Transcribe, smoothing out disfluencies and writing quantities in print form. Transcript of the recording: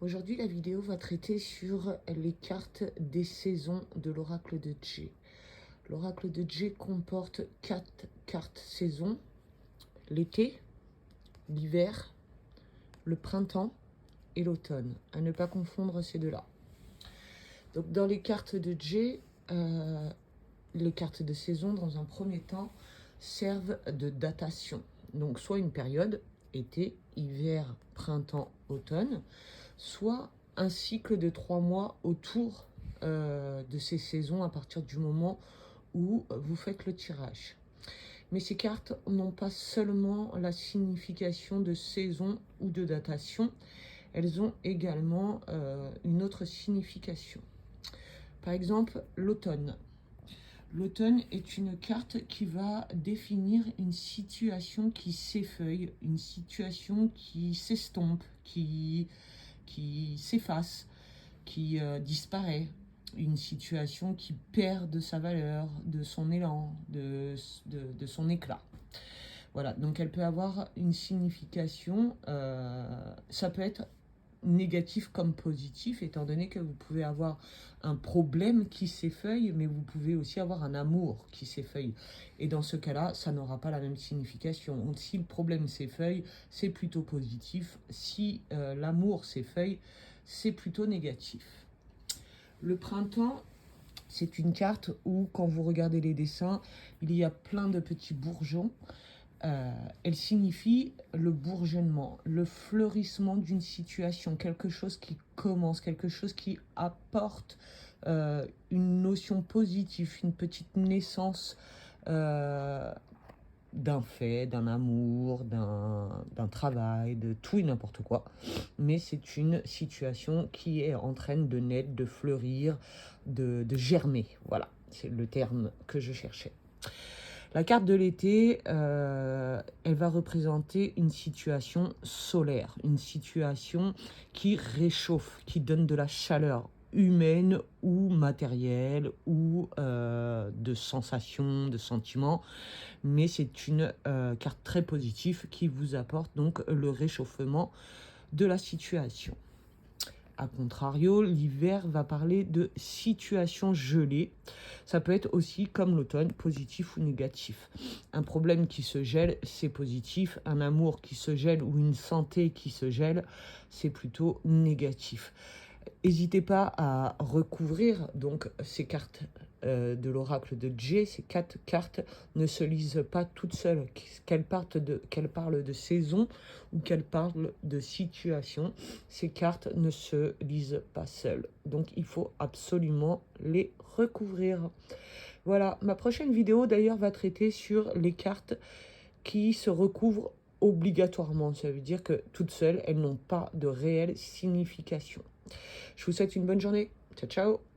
Aujourd'hui, la vidéo va traiter sur les cartes des saisons de l'oracle de Dje. L'oracle de Dje comporte 4 cartes saisons: l'été, l'hiver, le printemps et l'automne. À ne pas confondre ces deux-là. Donc, dans les cartes de Dje, les cartes de saison, dans un premier temps, servent de datation. Donc, soit une période, été, hiver, printemps, automne, soit un cycle de 3 mois autour de ces saisons à partir du moment où vous faites le tirage. Mais ces cartes n'ont pas seulement la signification de saison ou de datation, elles ont également une autre signification. Par exemple, l'automne. L'automne est une carte qui va définir une situation qui s'effeuille, une situation qui s'estompe, qui s'efface, qui disparaît, une situation qui perd de sa valeur, de son élan, de son éclat. Voilà, donc elle peut avoir une signification, ça peut être négatif comme positif, étant donné que vous pouvez avoir un problème qui s'effeuille, mais vous pouvez aussi avoir un amour qui s'effeuille. Et dans ce cas-là, ça n'aura pas la même signification. Donc, si le problème s'effeuille, c'est plutôt positif. Si l'amour s'effeuille, c'est plutôt négatif. Le printemps, c'est une carte où, quand vous regardez les dessins, il y a plein de petits bourgeons. Elle signifie le bourgeonnement, le fleurissement d'une situation, quelque chose qui commence, quelque chose qui apporte une notion positive, une petite naissance d'un fait, d'un amour, d'un travail, de tout et n'importe quoi. Mais c'est une situation qui est en train de naître, de fleurir, de germer. Voilà, c'est le terme que je cherchais. La carte de l'été, elle va représenter une situation solaire, une situation qui réchauffe, qui donne de la chaleur humaine ou matérielle ou de sensations, de sentiments. Mais c'est une carte très positive qui vous apporte donc le réchauffement de la situation. A contrario, l'hiver va parler de situation gelée. Ça peut être aussi, comme l'automne, positif ou négatif. Un problème qui se gèle, c'est positif. Un amour qui se gèle ou une santé qui se gèle, c'est plutôt négatif. N'hésitez pas à recouvrir donc ces cartes de l'oracle de Dje. Ces 4 cartes ne se lisent pas toutes seules, qu'elles parlent de saison ou qu'elles parlent de situation. Ces cartes ne se lisent pas seules. Donc il faut absolument les recouvrir. Voilà, ma prochaine vidéo d'ailleurs va traiter sur les cartes qui se recouvrent obligatoirement. Ça veut dire que toutes seules, elles n'ont pas de réelle signification. Je vous souhaite une bonne journée. Ciao, ciao.